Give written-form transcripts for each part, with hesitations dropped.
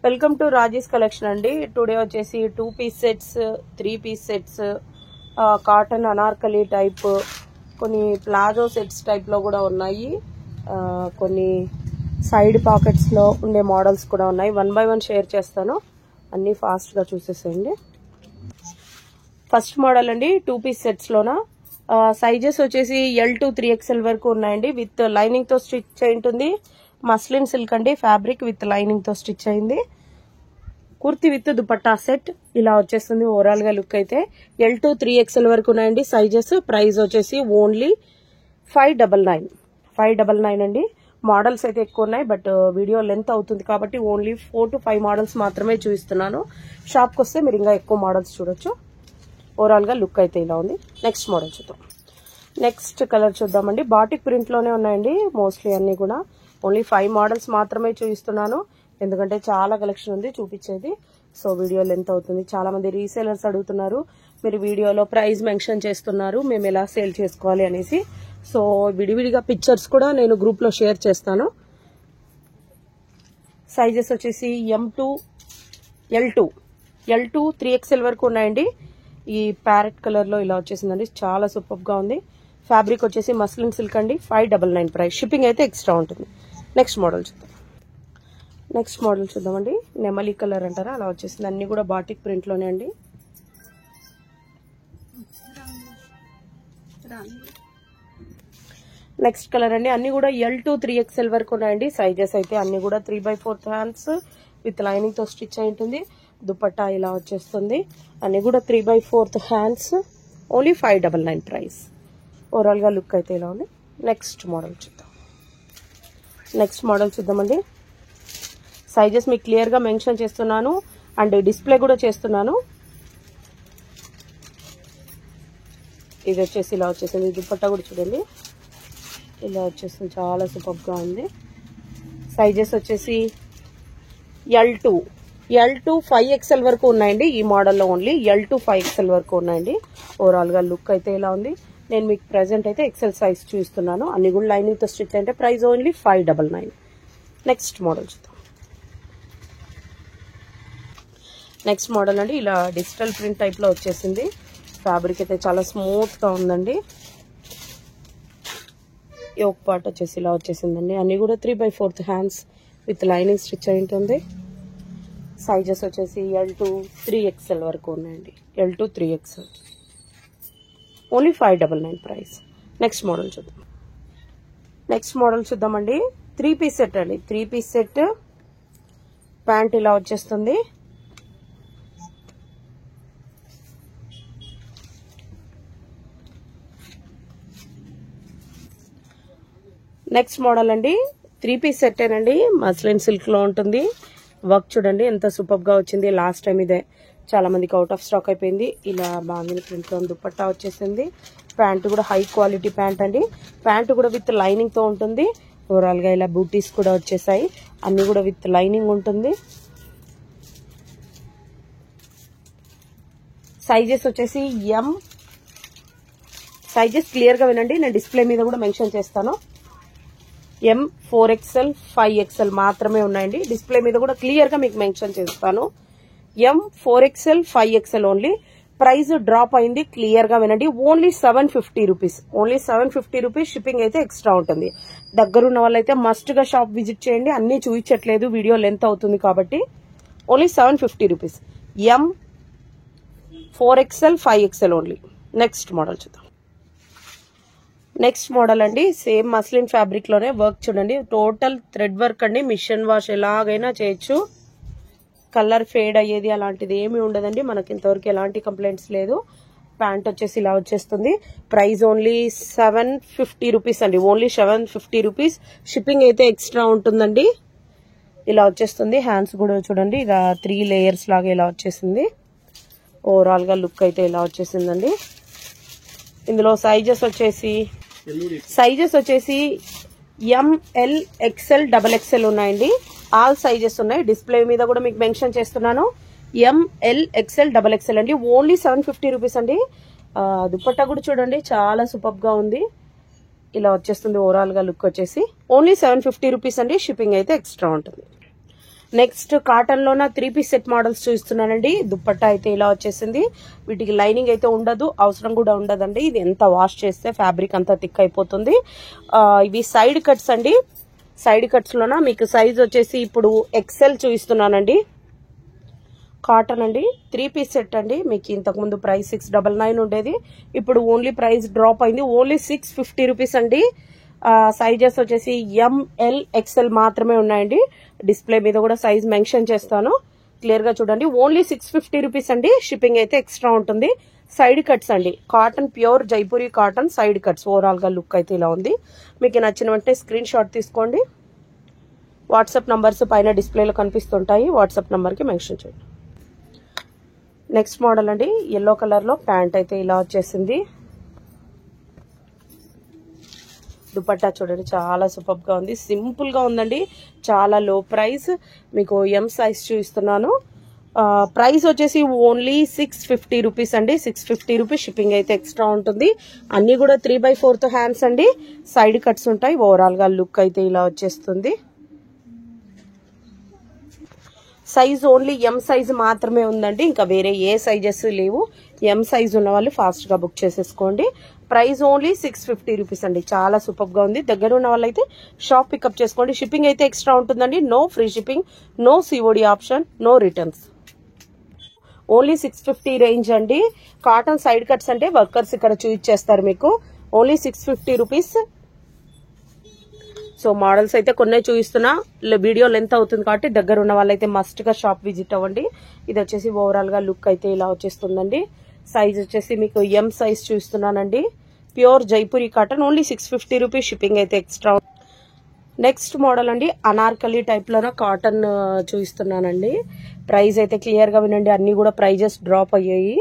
Welcome to Raji's collection అండి. Today వచ్చేసి 2 piece sets, 3 piece sets, cotton Anarkali type, కొన్ని palazzo sets type లో కూడా ఉన్నాయి. కొన్ని సైడ్ పాకెట్స్ లో ఉండే మోడల్స్ కూడా ఉన్నాయి. 1 by 1 షేర్ చేస్తాను, అన్ని ఫాస్ట్ గా చూసేసేయండి. ఫస్ట్ మోడల్ అండి 2 పీస్ సెట్స్ లోన సైజెస్ వచ్చేసి L to 3XL వరకు ఉన్నాయండి. విత్ లైనింగ్ తో స్టిచ్ అయి ఉంటుంది. మస్లిన్ సిల్క్ అండి, ఫ్యాబ్రిక్ విత్ లైనింగ్ తో స్టిచ్ అయింది. కుర్తి విత్ దుపట్టా సెట్ ఇలా వచ్చేస్తుంది. ఓవరాల్ గా లుక్ అయితే L to 3XL వరకు ఉన్నాయండి సైజెస్. ప్రైస్ వచ్చేసి ఓన్లీ 599 అండి. మోడల్స్ అయితే ఎక్కువ ఉన్నాయి, బట్ వీడియో లెంత్ అవుతుంది కాబట్టి ఓన్లీ 4 to 5 మోడల్స్ మాత్రమే చూపిస్తున్నాను. షాప్కి వస్తే మీరు ఇంకా ఎక్కువ మోడల్స్ చూడొచ్చు. ఓవరాల్ గా లుక్ అయితే ఇలా ఉంది. నెక్స్ట్ మోడల్ చూద్దాం. నెక్స్ట్ కలర్ చూద్దామండి. బాటిక్ ప్రింట్ లోనే ఉన్నాయండి మోస్ట్లీ అన్ని కూడా. ఓన్లీ 5 మోడల్స్ మాత్రమే చూపిస్తున్నాను, ఎందుకంటే చాలా కలెక్షన్ ఉంది చూపించేది. సో వీడియో లెంత్ అవుతుంది. చాలా మంది రీసేలర్స్ అడుగుతున్నారు, మీరు వీడియోలో ప్రైస్ మెన్షన్ చేస్తున్నారు, మేము ఎలా సేల్ చేసుకోవాలి అనేసి. సో విడివిడిగా పిక్చర్స్ కూడా నేను గ్రూప్ లో షేర్ చేస్తాను. సైజెస్ వచ్చేసి M to L to 3XL వరకు ఉన్నాయండి. ఈ ప్యారెట్ కలర్ లో ఇలా వచ్చేసిందండి, చాలా సూపర్ గా ఉంది. ఫ్యాబ్రిక్ వచ్చేసి మస్లిన్ సిల్క్ అండి. 599 ప్రైస్. షిప్పింగ్ అయితే ఎక్స్ట్రా ఉంటుంది. నెక్స్ట్ మోడల్ చూద్దామండి. నెమలి కలర్ అంటారా, అలా వచ్చేసింది. అన్ని కూడా బాటిక్ ప్రింట్ లోనే అండి. నెక్స్ట్ కలర్ అండి. అన్ని కూడా L to 3XL వరకు ఉన్నాయండి. సైజెస్ అయితే అన్ని కూడా 3/4 హ్యాండ్స్ విత్ లైనింగ్ తో స్టిచ్ అయి ఉంటుంది. దుపట్టా ఇలా వచ్చేస్తుంది. అన్ని కూడా 3/4 హ్యాండ్స్. Only 599 price. ఓవరాల్ గా లుక్ అయితే ఇలా ఉంది. నెక్స్ట్ మోడల్ చూద్దామండి. సైజెస్ మీకు క్లియర్ గా మెన్షన్ చేస్తున్నాను అండ్ డిస్ప్లే కూడా చేస్తున్నాను. ఇది వచ్చేసి ఇలా వచ్చేసింది. దుపట్టా కూడా చూడండి ఇలా వచ్చేసింది, చాలా సూపర్ గా ఉంది. సైజెస్ వచ్చేసి L to 5XL వరకు ఉన్నాయండి. ఈ మోడల్లో ఓన్లీ L to 5XL వరకు ఉన్నాయండి. ఓవరాల్ గా లుక్ అయితే ఇలా ఉంది. నేను మీకు ప్రెసెంట్ అయితే XL సైజ్ చూపిస్తున్నాను. అన్ని కూడా లైనింగ్ తో స్టిచ్ అంటే ప్రైస్ ఓన్లీ 599. నెక్స్ట్ మోడల్ చూద్దాం. నెక్స్ట్ మోడల్ అండి. ఇలా డిజిటల్ ప్రింట్ టైప్ లో వచ్చేసింది. ఫ్యాబ్రిక్ అయితే చాలా స్మూత్ గా ఉందండి. యోక్ పార్ట్ వచ్చేసి ఇలా వచ్చేసిందండి. అన్ని కూడా 3/4 హ్యాండ్స్ విత్ లైనింగ్ స్టిచ్ అయి ఉంటుంది. సైజెస్ వచ్చేసి L to 3XL వరకు ఉన్నాయండి. L to 3XL only 599 price. Next model చూద్దామండి. 3 పీస్ సెట్ అండి. 3 పీస్ సెట్ ప్యాంట్ ఇలా వచ్చేస్తుంది. నెక్స్ట్ మోడల్ అండి. 3 పీస్ సెట్ ఏనండి. మస్లిన్ సిల్క్ లో ఉంటుంది. వర్క్ చూడండి ఎంత సూపర్ గా వచ్చింది. లాస్ట్ టైం ఇదే చాలా మందికి అవుట్ ఆఫ్ స్టాక్ అయిపోయింది. ఇలా బాందిని ప్రింట్ లో దుపట్టా వచ్చేసింది. ప్యాంట్ కూడా హై క్వాలిటీ ప్యాంట్ అండి. ప్యాంట్ కూడా విత్ లైనింగ్ తో ఉంటుంది. ఓవరాల్ గా ఇలా బూటీస్ కూడా వచ్చేసాయి. అన్ని కూడా విత్ లైనింగ్ ఉంటుంది. సైజెస్ వచ్చేసి సైజెస్ క్లియర్ గా వినండి, నేను డిస్ప్లే మీద కూడా మెన్షన్ చేస్తాను. M 4XL 5XL మాత్రమే ఉన్నాయండి. డిస్ప్లే మీద కూడా క్లియర్ గా మీకు మెన్షన్ చేస్తాను. M 4XL 5XL only. Price drop అయింది, క్లియర్ గా వినండి. Only 750 rupees. Only 750 rupees. Shipping అయితే ఎక్స్ట్రా ఉంటుంది. దగ్గరున్న వాళ్ళైతే మస్ట్ గా షాప్ విజిట్ చేయండి. అన్ని చూపించట్లేదు, వీడియో లెంత్ అవుతుంది కాబట్టి. Only 750 rupees. M 4XL 5XL only. Next model చూద్దాం. నెక్స్ట్ మోడల్ అండి. సేమ్ మస్లిన్ ఫ్యాబ్రిక్ లోనే వర్క్ చూడండి. టోటల్ థ్రెడ్ వర్క్ అండి. మిషన్ వాష్ ఎలాగైనా చేయొచ్చు. కలర్ ఫేడ్ అయ్యేది అలాంటిది ఏమీ ఉండదండి. మనకి ఇంతవరకు ఎలాంటి కంప్లైంట్స్ లేదు. ప్యాంట్ వచ్చేసి ఇలా వచ్చేస్తుంది. ప్రైస్ ఓన్లీ 750 రూపీస్ అండి. Only 750 rupees. షిప్పింగ్ అయితే ఎక్స్ట్రా ఉంటుందండి. ఇలా వచ్చేస్తుంది. హ్యాండ్స్ కూడా చూడండి, ఇలా 3 లేయర్స్ లాగా ఇలా వచ్చేసింది. ఓవరాల్ గా లుక్ అయితే ఇలా వచ్చేసిందండి. ఇందులో సైజెస్ వచ్చేసి M, L, XL, XXL ఉన్నాయండి. ఆల్ సైజెస్ ఉన్నాయి. డిస్ప్లే మీద కూడా మీకు మెన్షన్ చేస్తున్నాను. M, L, XL, XXL అండి. ఓన్లీ 750 రూపీస్ అండి. దుపట్టా కూడా చూడండి చాలా సూపర్ గా ఉంది. ఇలా వచ్చేస్తుంది. ఓవరాల్ గా లుక్ వచ్చేసి ఓన్లీ 750 రూపీస్ అండి. షిప్పింగ్ అయితే ఎక్స్ట్రా ఉంటుంది. నెక్స్ట్ కాటన్ లోన 3 పీస్ సెట్ మోడల్స్ చూస్తున్నానండి. దుప్పట్టా అయితే ఇలా వచ్చేసింది. వీటికి లైనింగ్ అయితే ఉండదు, అవసరం కూడా ఉండదండి. ఇది ఎంత వాష్ చేస్తే ఫ్యాబ్రిక్ అంతా థిక్ అయిపోతుంది. ఇవి సైడ్ కట్స్ అండి. సైడ్ కట్స్ లోన మీకు సైజ్ వచ్చేసి ఇప్పుడు ఎక్సెల్ చూపిస్తున్నానండి. కాటన్ అండి, 3 పీస్ సెట్ అండి. మీకు ఇంతకు ముందు ప్రైస్ 699 ఉండేది, ఇప్పుడు ఓన్లీ ప్రైస్ డ్రాప్ అయింది. ఓన్లీ 650 రూపీస్ అండి. సైజెస్ వచ్చేసి ఎంఎల్ ఎక్స్ఎల్ మాత్రమే ఉన్నాయండి. డిస్ప్లే మీద కూడా సైజ్ మెన్షన్ చేస్తాను, క్లియర్ గా చూడండి. ఓన్లీ 650 రూపీస్ అండి. షిప్పింగ్ అయితే ఎక్స్ట్రా ఉంటుంది. సైడ్ కట్స్ అండి, cotton pure Jaipuri cotton side cuts. Overall గా లుక్ అయితే ఇలా ఉంది. మీకు నచ్చిన వెంటనే స్క్రీన్ షాట్ తీసుకోండి. వాట్సాప్ నంబర్స్ పైన డిస్ప్లేలో కనిపిస్తుంటాయి, వాట్సాప్ నంబర్ కి మెన్షన్ చేయండి. నెక్స్ట్ మోడల్ అండి, ఎల్లో కలర్ లో ప్యాంట్ అయితే ఇలా వచ్చేసింది. దుపట్టా చూడండి చాలా సూపర్ గా ఉంది, సింపుల్ గా ఉందండి. చాలా లో ప్రైస్. మీకు ఎం సైజ్ చూపిస్తున్నాను. ప్రైస్ వచ్చేసి ఓన్లీ 650 రూపీస్ అండి. 650 రూపీస్. షిప్పింగ్ అయితే ఎక్స్ట్రా ఉంటుంది. అన్ని కూడా 3/4 హ్యాండ్స్ అండి. సైడ్ కట్స్ ఉంటాయి. ఓవరాల్ గా లుక్ అయితే ఇలా వచ్చేస్తుంది. సైజ్ ఓన్లీ ఎం సైజ్ మాత్రమే ఉందండి, ఇంకా వేరే ఏ సైజెస్ లేవు. ఎం సైజ్ ఉన్న వాళ్ళు ఫాస్ట్ గా బుక్ చేసేసుకోండి. ప్రైస్ ఓన్లీ 650 రూపీస్ అండి. చాలా సూపర్ గా ఉంది. దగ్గర ఉన్న వాళ్ళైతే షాప్ పికప్ చేసుకోండి. షిప్పింగ్ అయితే ఎక్స్ట్రా ఉంటుందండి. No free shipping, no COD option, no returns. Only 650 range అండి. కాటన్ సైడ్ కట్స్ అంటే వర్కర్స్ ఇక్కడ చూపించేస్తారు మీకు. Only 650 rupees. సో మోడల్స్ అయితే కొన్ని చూపిస్తున్నా, వీడియో లెంత్ అవుతుంది కాబట్టి దగ్గర ఉన్న వాళ్ళైతే మస్ట్ గా షాప్ విజిట్ అవ్వండి. ఇది వచ్చేసి ఓవరాల్ గా లుక్ అయితే ఇలా వచ్చేస్తుందండి. సైజ్ వచ్చేసి మీకు ఎం సైజ్ చూస్తున్నానండి. Pure Jaipuri cotton. Only 650 rupees. Shipping అయితే ఎక్స్ట్రా. నెక్స్ట్ మోడల్ అండి, అనార్కలి టైప్ లోన కాటన్ చూపిస్తున్నానండి. ప్రైస్ అయితే క్లియర్ గా వినండి, అన్ని కూడా ప్రైజెస్ డ్రాప్ అయ్యాయి.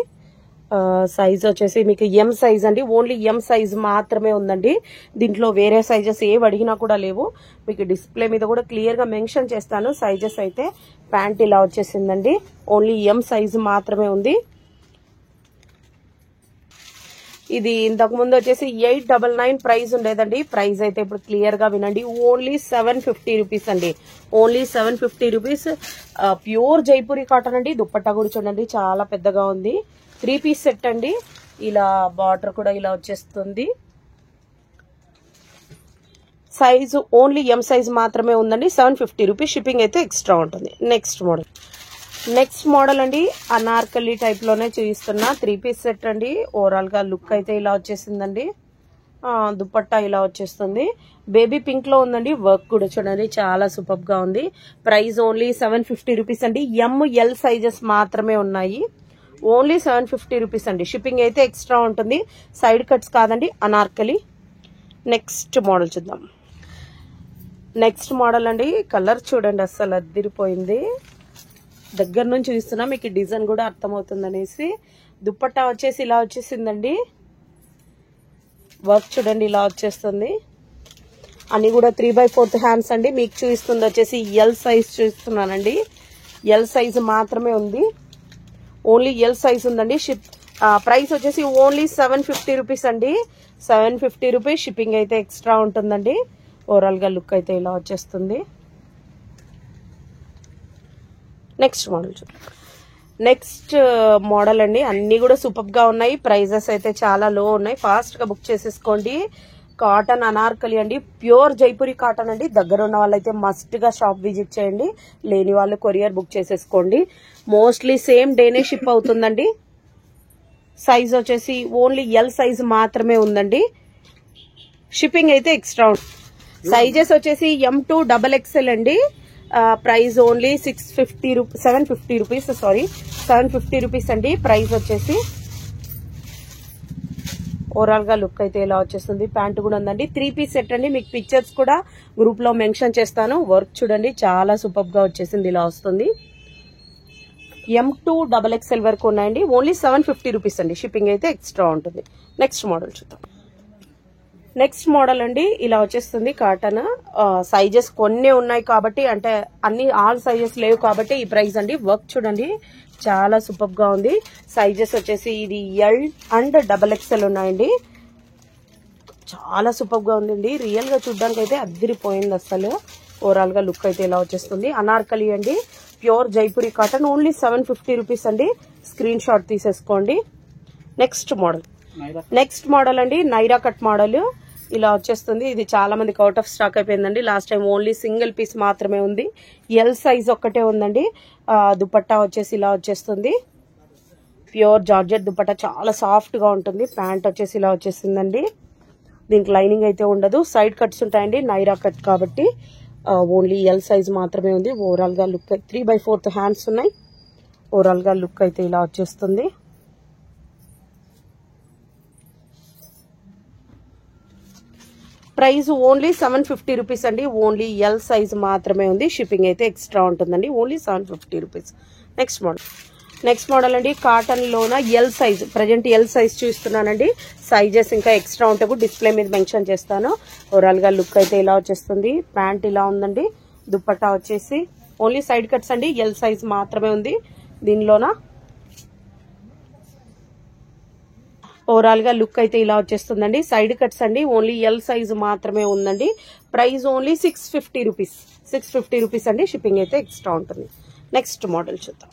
సైజ్ వచ్చేసి మీకు ఎం సైజ్ అండి. ఓన్లీ ఎం సైజ్ మాత్రమే ఉందండి. దీంట్లో వేరే సైజెస్ ఏవి అడిగినా కూడా లేవు. మీకు డిస్ప్లే మీద కూడా క్లియర్ గా మెన్షన్ చేస్తాను సైజెస్ అయితే. ప్యాంట్ ఇలా వచ్చేసిందండి. ఓన్లీ ఎం సైజ్ మాత్రమే ఉంది. ఇది ఇంతకు ముందు వచ్చేసి 899 ప్రైస్ ఉండేదండి. ప్రైస్ అయితే ఇప్పుడు క్లియర్ గా వినండి. ఓన్లీ 750 రూపీస్ అండి. Only 750 rupees. Pure Jaipuri cotton అండి. దుప్పట్టా కూడా చూడండి చాలా పెద్దగా ఉంది. 3 పీస్ సెట్ అండి. ఇలా బార్డర్ కూడా ఇలా వచ్చేస్తుంది. సైజు ఓన్లీ ఎం సైజ్ మాత్రమే ఉందండి. 750 రూపీస్. షిప్పింగ్ అయితే ఎక్స్ట్రా ఉంటుంది. నెక్స్ట్ మోడల్ అండి, అనార్కలి టైప్ లోనే చూపిస్తున్నా. 3 పీస్ సెట్ అండి. ఓవరాల్ గా లుక్ అయితే ఇలా వచ్చేసిందండి. దుపట్టా ఇలా వచ్చేస్తుంది. బేబీ పింక్ లో ఉందండి. వర్క్ కూడా చూడండి చాలా సూపర్ గా ఉంది. ప్రైస్ ఓన్లీ 750 రూపీస్ అండి. ఎంఎల్ సైజెస్ మాత్రమే ఉన్నాయి. ఓన్లీ 750 రూపీస్ అండి. షిప్పింగ్ అయితే ఎక్స్ట్రా ఉంటుంది. సైడ్ కట్స్ కాదండి, అనార్కలి. నెక్స్ట్ మోడల్ చూద్దాం. నెక్స్ట్ మోడల్ అండి, కలర్ చూడండి అస్సలు అద్దిరిపోయింది. దగ్గర నుంచి చూస్తున్నా మీకు డిజైన్ కూడా అర్థమవుతుంది అనేసి. దుప్పట్టా వచ్చేసి ఇలా వచ్చేసిందండి. వర్క్ చూడండి ఇలా వచ్చేస్తుంది. అన్ని కూడా 3/4 హ్యాండ్స్ అండి. మీకు చూపిస్తుంది వచ్చేసి ఎల్ సైజ్ చూస్తున్నానండి. ఎల్ సైజ్ మాత్రమే ఉంది. ఓన్లీ ఎల్ సైజ్ ఉందండి. ప్రైస్ వచ్చేసి ఓన్లీ 750 రూపీస్ అండి. 750 రూపీస్. షిప్పింగ్ అయితే ఎక్స్ట్రా ఉంటుందండి. ఓవరాల్ గా లుక్ అయితే ఇలా వచ్చేస్తుంది. నెక్స్ట్ మోడల్ అండి. అన్ని కూడా సూపర్ గా ఉన్నాయి. ప్రైజెస్ అయితే చాలా లో ఉన్నాయి. ఫాస్ట్ గా బుక్ చేసేసుకోండి. కాటన్ అనార్కలి అండి. ప్యూర్ జైపూరి కాటన్ అండి. దగ్గర ఉన్న వాళ్ళైతే మస్ట్ గా షాప్ విజిట్ చేయండి. లేని వాళ్ళు కొరియర్ బుక్ చేసేసుకోండి. మోస్ట్లీ సేమ్ డేనే షిప్ అవుతుందండి. సైజ్ వచ్చేసి ఓన్లీ ఎల్ సైజ్ మాత్రమే ఉందండి. షిప్పింగ్ అయితే ఎక్స్ట్రా. సైజెస్ వచ్చేసి M2 XXL అండి. Price only 750 rupees. Sorry 750 rupees అండి. ప్రైస్ వచ్చేసి ఓవరాల్ గా లుక్ అయితే ఇలా వచ్చేస్తుంది. ప్యాంట్ కూడా ఉందండి. 3 పీస్ సెట్ అండి. మీకు పిక్చర్స్ కూడా గ్రూప్ లో మెన్షన్ చేస్తాను. వర్క్ చూడండి చాలా సూపర్ గా వచ్చేసింది. ఇలా వస్తుంది. M2 XXL వరకు ఉన్నాయండి. ఓన్లీ 750 రూపీస్ అండి. షిప్పింగ్ అయితే ఎక్స్ట్రా ఉంటుంది. నెక్స్ట్ మోడల్ చూద్దాం. నెక్స్ట్ మోడల్ అండి, ఇలా వచ్చేస్తుంది. కాటన్ సైజెస్ కొన్ని ఉన్నాయి కాబట్టి, అంటే అన్ని ఆల్ సైజెస్ లేవు కాబట్టి ఈ ప్రైస్ అండి. వర్క్ చూడండి చాలా సూపర్ గా ఉంది. సైజెస్ వచ్చేసి ఇది L అండ్ XXL ఉన్నాయండి. చాలా సూపర్ గా ఉందండి. రియల్ గా చూడడానికి అయితే అదిరిపోయింది అసలు. ఓవరాల్ గా లుక్ అయితే ఇలా వచ్చేస్తుంది. అనార్కలి అండి, pure Jaipuri cotton, only 750 rupees అండి. స్క్రీన్ షాట్ తీసేసుకోండి. నెక్స్ట్ మోడల్ అండి నైరా కట్ మోడల్ ఇలా వచ్చేస్తుంది. ఇది చాలా మందికి అవుట్ ఆఫ్ స్టాక్ అయిపోయిందండి. Last time only single piece మాత్రమే ఉంది. ఎల్ సైజ్ ఒక్కటే ఉందండి. దుపట్టా వచ్చేసి ఇలా వచ్చేస్తుంది. ప్యూర్ జార్జెట్ దుపట్టా, చాలా సాఫ్ట్ గా ఉంటుంది. ప్యాంట్ వచ్చేసి ఇలా వచ్చేసిందండి. దీనికి లైనింగ్ అయితే ఉండదు. సైడ్ కట్స్ ఉంటాయండి, నైరా కట్ కాబట్టి ఓన్లీ ఎల్ సైజ్ మాత్రమే ఉంది. ఓవరాల్ గా లుక్ 3/4 హ్యాండ్స్ ఉన్నాయి. ఓవరాల్ గా లుక్ అయితే ఇలా వచ్చేస్తుంది. ప్రైస్ ఓన్లీ 750 రూపీస్ అండి. ఓన్లీ ఎల్ సైజ్ మాత్రమే ఉంది. షిప్పింగ్ అయితే ఎక్స్ట్రా ఉంటుందండి. Only 750 rupees. నెక్స్ట్ మోడల్ అండి కాటన్ లోన L size. Present L size చూస్తున్నానండి. సైజెస్ ఇంకా ఎక్స్ట్రా ఉంటే కూడా డిస్ప్లే మీద మెన్షన్ చేస్తాను. ఓవరాల్ గా లుక్ అయితే ఇలా వచ్చేస్తుంది. ప్యాంట్ ఇలా ఉందండి. దుపట్టా వచ్చేసి ఓన్లీ సైడ్ కట్స్ అండి. ఎల్ సైజ్ మాత్రమే ఉంది దీనిలోన. ఓవరాల్ గా లుక్ అయితే ఇలా వచ్చేస్తుందండి. సైడ్ కట్స్ అండి, ఓన్లీ ఎల్ సైజ్ మాత్రమే ఉందండి. Price only 650 rupees. 650 రూపీస్ అండి. షిప్పింగ్ అయితే ఎక్స్ట్రా ఉంటుంది. నెక్స్ట్ మోడల్ చూద్దాం.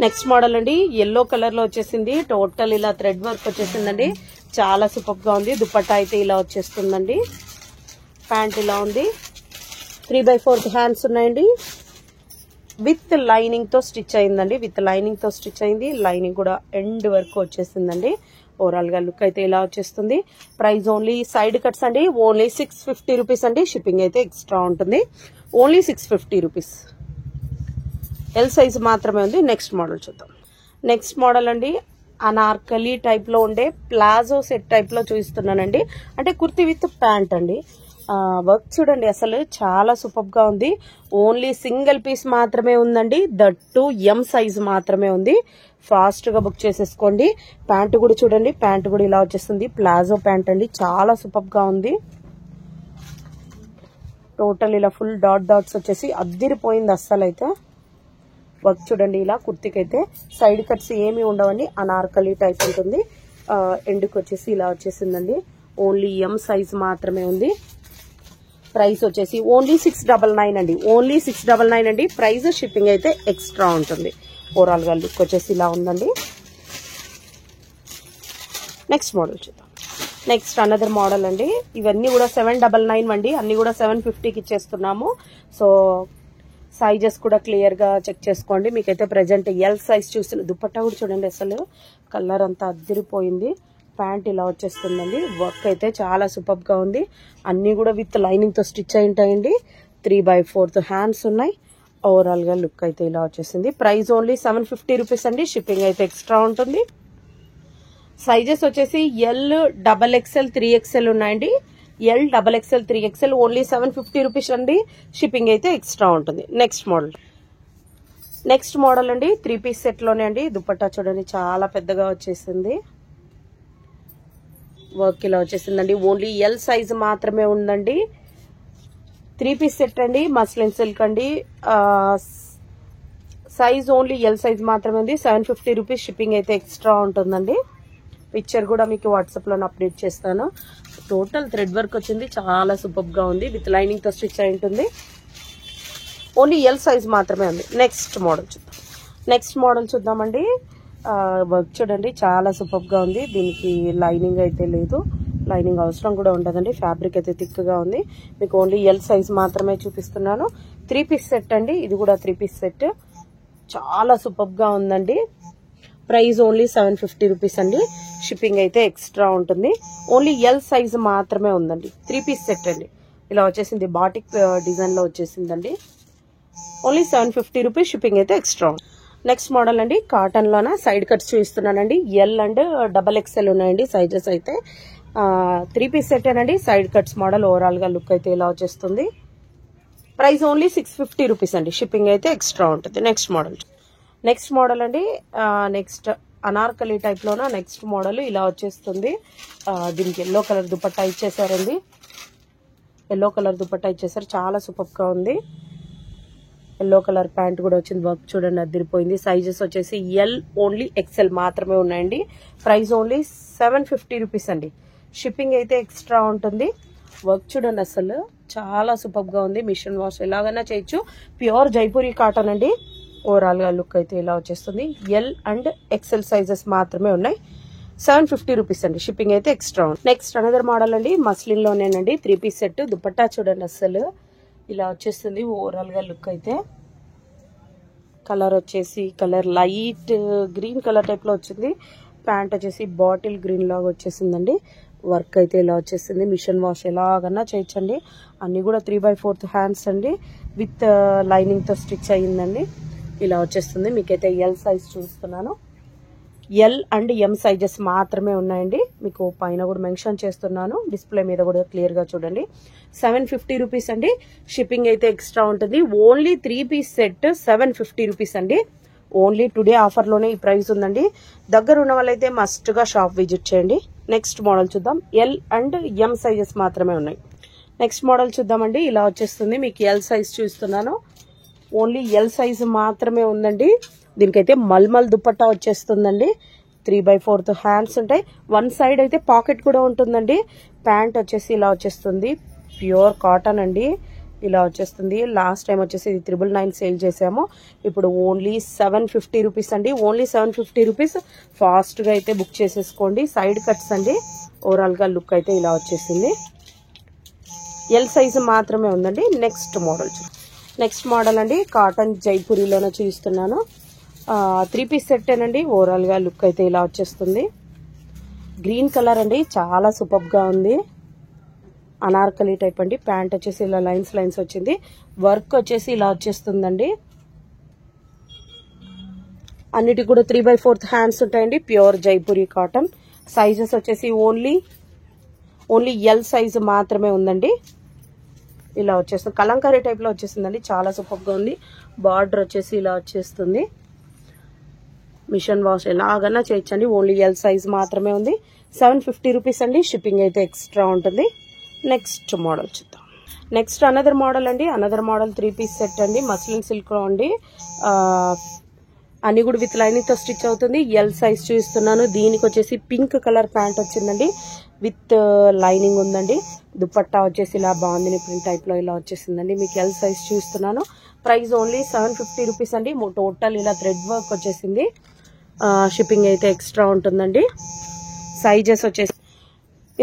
నెక్స్ట్ మోడల్ అండి ఎల్లో కలర్ లో వచ్చేసింది. టోటల్ ఇలా థ్రెడ్ వర్క్ వచ్చేసిందండి. చాలా సూపర్ గా ఉంది. దుపట్టా అయితే ఇలా వచ్చేస్తుందండి. ప్యాంట్ ఇలా ఉంది. 3/4 హ్యాండ్స్ ఉన్నాయండి. విత్ లైనింగ్ తో స్టిచ్ అయిందండి. లైనింగ్ కూడా ఎండ్ వరకు వచ్చేసిందండి. ఓవరాల్ గా లుక్ అయితే ఇలా వచ్చేస్తుంది. ప్రైస్ ఓన్లీ సైడ్ కట్స్ అండి. ఓన్లీ 650 రూపీస్ అండి. షిప్పింగ్ అయితే ఎక్స్ట్రా ఉంటుంది. Only 650 rupees. ఎల్ సైజ్ మాత్రమే ఉంది. నెక్స్ట్ మోడల్ చూద్దాం. నెక్స్ట్ మోడల్ అండి అనార్కలి టైప్ లో ఉండే ప్లాజో సెట్ టైప్ లో చూపిస్తున్నానండి. అంటే కుర్తి విత్ ప్యాంట్ అండి. వర్క్ చూడండి, అసలు చాలా సూపర్ గా ఉంది. ఓన్లీ సింగిల్ పీస్ మాత్రమే ఉందండి. దట్టు ఎం సైజ్ మాత్రమే ఉంది. ఫాస్ట్ గా బుక్ చేసేసుకోండి. ప్యాంట్ కూడా చూడండి, ప్యాంట్ కూడా ఇలా వచ్చేస్తుంది. ప్లాజో ప్యాంట్ అండి, చాలా సూపర్ గా ఉంది. టోటల్ ఇలా ఫుల్ డాట్స్ వచ్చేసి అద్దిరిపోయింది. అస్సలు అయితే వర్క్ చూడండి. ఇలా కుర్తికి అయితే సైడ్ కట్స్ ఏమి ఉండవండి. అనార్కలి టైప్ ఉంటుంది. ఎండ్కి వచ్చేసి ఇలా వచ్చేసిందండి. ఓన్లీ ఎం సైజ్ మాత్రమే ఉంది. ప్రైస్ వచ్చేసి ఓన్లీ 699 అండి. ఓన్లీ 699 అండి. ప్రైస్ షిప్పింగ్ అయితే ఎక్స్ట్రా ఉంటుంది. ఓవరాల్ గా లుక్ వచ్చేసి ఇలా ఉందండి. నెక్స్ట్ మోడల్ చూద్దాం. నెక్స్ట్ అనదర్ మోడల్ అండి. ఇవన్నీ కూడా 799 అండి. అన్ని కూడా 750కి ఇచ్చేస్తున్నాము. సో సైజెస్ కూడా క్లియర్ గా చెక్ చేసుకోండి. మీకైతే ప్రెజెంట్ ఎల్ సైజ్ చూస్తున్న దుపట్టా కూడా చూడండి, అసలు కలర్ అంతా అద్దిరిపోయింది. ప్యాంట్ ఇలా వచ్చేస్తుందండి. వర్క్ అయితే చాలా సూపర్ గా ఉంది. అన్ని కూడా విత్ లైనింగ్ తో స్టిచ్ అయి ఉంటాయండి. 3/4 హ్యాండ్స్ ఉన్నాయి. ఓవరాల్ గా లుక్ అయితే ఇలా వచ్చేసింది. ప్రైస్ ఓన్లీ 750 రూపీస్ అండి. షిప్పింగ్ అయితే ఎక్స్ట్రా ఉంటుంది. సైజెస్ వచ్చేసి ఎల్, XXL, 3XL ఉన్నాయండి. L, XXL, 3XL only 750 rupees అండి. షిప్పింగ్ అయితే ఎక్స్ట్రా ఉంటుంది. నెక్స్ట్ మోడల్ అండి 3 పీస్ సెట్ లోనే అండి. దుపట్టా చూడండి, చాలా పెద్దగా వచ్చేసింది. వర్క్ ఇలా వచ్చేసిందండి. ఓన్లీ ఎల్ సైజ్ మాత్రమే ఉందండి. 3 పీస్ సెట్ అండి. మస్లిన్ సిల్క్ అండి. సైజ్ ఓన్లీ ఎల్ సైజ్ మాత్రమే ఉంది. 750 రూపీస్. షిప్పింగ్ అయితే ఎక్స్ట్రా ఉంటుందండి. పిక్చర్ కూడా మీకు వాట్సాప్ లో అప్డేట్ చేస్తాను. టోటల్ థ్రెడ్ వర్క్ వచ్చింది. చాలా సూపర్ గా ఉంది. విత్ లైనింగ్ తో స్టిచ్ అయి ఉంటుంది. ఓన్లీ ఎల్ సైజ్ మాత్రమే ఉంది. నెక్స్ట్ మోడల్ చూద్దామండి. వర్క్ చూడండి, చాలా సూపర్ గా ఉంది. దీనికి లైనింగ్ అయితే లేదు. లైనింగ్ అవసరం కూడా ఉండదండి. ఫ్యాబ్రిక్ అయితే థిక్ గా ఉంది. మీకు ఓన్లీ ఎల్ సైజ్ మాత్రమే చూపిస్తున్నాను. 3 పీస్ సెట్ అండి. ఇది కూడా 3 పీస్ సెట్. చాలా సూపర్ గా ఉందండి. ప్రైస్ ఓన్లీ 750 రూపీస్ అండి. షిప్పింగ్ అయితే ఎక్స్ట్రా ఉంటుంది. ఓన్లీ ఎల్ సైజ్ మాత్రమే ఉందండి. 3 పీస్ సెట్ అండి. ఇలా వచ్చేసింది. బాటిక్ డిజైన్ లో వచ్చేసిందండి. Only 750 rupees. షిప్పింగ్ అయితే ఎక్స్ట్రా. నెక్స్ట్ మోడల్ అండి కాటన్ లోన సైడ్ కట్స్ చూపిస్తున్నానండి. ఎల్ అండ్ XXL ఉన్నాయండి. సైజెస్ అయితే 3 పీస్ సెట్ అండి. Side cuts model. ఓవరాల్ గా లుక్ అయితే ఇలా వచ్చేస్తుంది. ప్రైస్ ఓన్లీ 650 రూపీస్ అండి. షిప్పింగ్ అయితే ఎక్స్ట్రా ఉంటుంది. నెక్స్ట్ మోడల్ అండి. నెక్స్ట్ అనార్కలి టైప్ లోన నెక్స్ట్ మోడల్ ఇలా వచ్చేస్తుంది. దీనికి ఎల్లో కలర్ దుపట్టా ఇచ్చేసారండి. చాలా సూపర్ గా ఉంది. ఎల్లో కలర్ ప్యాంట్ కూడా వచ్చింది. వర్క్ చూడండి, అదిరిపోయింది. సైజెస్ వచ్చేసి ఎల్, ఓన్లీ XL మాత్రమే ఉన్నాయండి. ప్రైస్ ఓన్లీ 750 రూపీస్ అండి. షిప్పింగ్ అయితే ఎక్స్ట్రా ఉంటుంది. వర్క్ చూడండి, అసలు చాలా సూపర్ గా ఉంది. మిషన్ వాష్ ఎలాగైనా చేయొచ్చు. ప్యూర్ జైపూరి కాటన్ అండి. ఓవరాల్ గా లుక్ అయితే ఇలా వచ్చేస్తుంది. ఎల్ అండ్ ఎక్సెల్ సైజెస్ మాత్రమే ఉన్నాయి. 750 రూపీస్ అండి. షిప్పింగ్ అయితే ఎక్స్ట్రా. నెక్స్ట్ అనదర్ మోడల్ అండి, మస్లిన్ లోనేనండి. 3 పీస్ సెట్. దుపట్టా చూడండి అసలు ఇలా వచ్చేస్తుంది. ఓవరాల్ గా లుక్ అయితే కలర్ వచ్చేసి colour light green colour type లో వచ్చింది. ప్యాంట్ వచ్చేసి బాటిల్ గ్రీన్ లాగా వచ్చేసిందండి. వర్క్ అయితే ఇలా వచ్చేసింది. మిషన్ వాష్ ఎలాగన్నా చేయొచ్చండి. అన్ని కూడా 3/4 హ్యాండ్స్ అండి. విత్ లైనింగ్ తో స్టిచ్ అయ్యిందండి. ఇలా వచ్చేస్తుంది. మీకైతే ఎల్ సైజ్ చూస్తున్నాను. ఎల్ అండ్ ఎం సైజెస్ మాత్రమే ఉన్నాయండి. మీకు పైన కూడా మెన్షన్ చేస్తున్నాను, డిస్ప్లే మీద కూడా క్లియర్ గా చూడండి. 750 రూపీస్ అండి. షిప్పింగ్ అయితే ఎక్స్ట్రా ఉంటుంది. ఓన్లీ 3 పీస్ సెట్ 750 రూపీస్ అండి. ఓన్లీ టుడే ఆఫర్ లోనే ఈ ప్రైస్ ఉందండి. దగ్గర ఉన్న వాళ్ళైతే మస్ట్ గా షాప్ విజిట్ చేయండి. నెక్స్ట్ మోడల్ చూద్దాం. ఎల్ అండ్ ఎం సైజెస్ మాత్రమే ఉన్నాయి. నెక్స్ట్ మోడల్ చూద్దామండి. ఇలా వచ్చేస్తుంది. మీకు ఎల్ సైజ్ చూస్తున్నాను. ఓన్లీ ఎల్ సైజ్ మాత్రమే ఉందండి. దీనికైతే మల్మల్ దుపట్టా వచ్చేస్తుందండి. 3/4 హ్యాండ్స్ ఉంటాయి. వన్ సైడ్ అయితే పాకెట్ కూడా ఉంటుందండి. ప్యాంట్ వచ్చేసి ఇలా వచ్చేస్తుంది. ప్యూర్ కాటన్ అండి. ఇలా వచ్చేస్తుంది. లాస్ట్ టైం వచ్చేసి 999 సేల్ చేసాము. ఇప్పుడు ఓన్లీ 750 రూపీస్ అండి. Only 750 rupees. ఫాస్ట్ గా అయితే బుక్ చేసేసుకోండి. సైడ్ కట్స్ అండి. ఓవరాల్ గా లుక్ అయితే ఇలా వచ్చేసింది. ఎల్ సైజ్ మాత్రమే ఉందండి. నెక్స్ట్ మోడల్ అండి, కాటన్ జైపూరిలోనే చూపిస్తున్నాను. 3 పీస్ సెట్ ఏనండి. ఓవరాల్ గా లుక్ అయితే ఇలా వచ్చేస్తుంది. గ్రీన్ కలర్ అండి. చాలా సూపర్ గా ఉంది. అనార్కలి టైప్ అండి. ప్యాంట్ వచ్చేసి ఇలా లైన్స్ వచ్చింది. వర్క్ వచ్చేసి ఇలా వచ్చేస్తుందండి. అన్నిటి కూడా 3/4 హ్యాండ్స్ ఉంటాయండి. Pure Jaipuri cotton. సైజెస్ వచ్చేసి ఓన్లీ ఎల్ సైజ్ మాత్రమే ఉందండి. ఇలా వచ్చేస్తుంది. కలంకారీ టైప్ లో వచ్చేసిందండి. చాలా సూపర్ గా ఉంది. బార్డర్ వచ్చేసి ఇలా వచ్చేస్తుంది. మిషన్ వాష్ ఎలాగన్నా చేయొచ్చండి. ఓన్లీ ఎల్ సైజ్ మాత్రమే ఉంది. 750 రూపీస్ అండి. షిప్పింగ్ అయితే ఎక్స్ట్రా ఉంటుంది. నెక్స్ట్ మోడల్ చూద్దాం. నెక్స్ట్ అనదర్ మోడల్ అండి. అనదర్ మోడల్ 3 పీస్ సెట్ అండి. మస్లిన్ సిల్క్ లో అండి. అన్ని కూడా విత్ లైనింగ్ తో స్టిచ్ అవుతుంది. ఎల్ సైజ్ చూపిస్తున్నాను. దీనికి వచ్చేసి పింక్ కలర్ ప్యాంట్ వచ్చిందండి. విత్ లైనింగ్ ఉందండి. దుపట్టా వచ్చేసి ఇలా బాగుంది. ప్రింట్ టైప్ లో ఇలా వచ్చేసిందండి. మీకు ఎల్ సైజ్ చూస్తున్నాను. ప్రైస్ ఓన్లీ 750 రూపీస్ అండి. టోటల్ ఇలా థ్రెడ్ వర్క్ వచ్చేసింది. షిప్పింగ్ అయితే ఎక్స్ట్రా ఉంటుందండి. సైజెస్ వచ్చేసి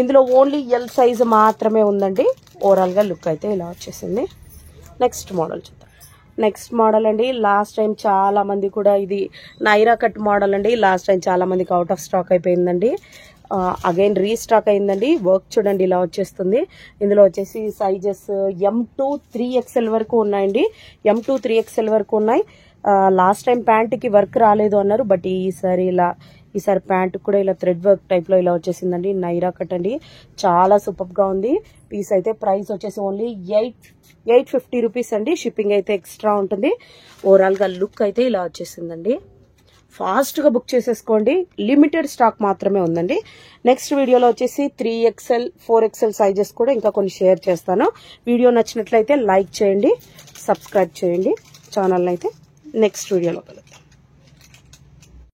ఇందులో ఓన్లీ ఎల్ సైజ్ మాత్రమే ఉందండి. ఓవరాల్ గా లుక్ అయితే ఇలా వచ్చేసింది. నెక్స్ట్ మోడల్ చూద్దాం. నెక్స్ట్ మోడల్ అండి. లాస్ట్ టైం చాలా మంది కూడా ఇది నైరా కట్ మోడల్ అండి. లాస్ట్ టైం చాలా మందికి అవుట్ ఆఫ్ స్టాక్ అయిపోయిందండి. అగైన్ రీస్టాక్ అయిందండి. వర్క్ చూడండి ఇలా వచ్చేస్తుంది. ఇందులో వచ్చేసి సైజెస్ M2 3XL వరకు ఉన్నాయండి. M2 3XL వరకు ఉన్నాయి. లాస్ట్ టైం ప్యాంట్ కి వర్క్ రాలేదు అన్నారు. బట్ ఈసారి ప్యాంట్ కూడా ఇలా థ్రెడ్ వర్క్ టైప్ లో ఇలా వచ్చేసిందండి. నైరా కట్ అండి. చాలా సూపర్ గా ఉంది. పీస్ అయితే ప్రైస్ వచ్చేసి ఓన్లీ 850 రూపీస్ అండి. షిప్పింగ్ అయితే ఎక్స్ట్రా ఉంటుంది. ఓవరాల్ గా లుక్ అయితే ఇలా వచ్చేసిందండి. ఫాస్ట్ గా బుక్ చేసేసుకోండి. లిమిటెడ్ స్టాక్ మాత్రమే ఉందండి. నెక్స్ట్ వీడియోలో వచ్చేసి 3XL 4XL సైజెస్ కూడా ఇంకా కొన్ని షేర్ చేస్తాను. వీడియో నచ్చినట్లయితే లైక్ చేయండి, సబ్స్క్రైబ్ చేయండి ఛానల్ అయితే. నెక్స్ట్ వీడియోలో కలుద్దాం.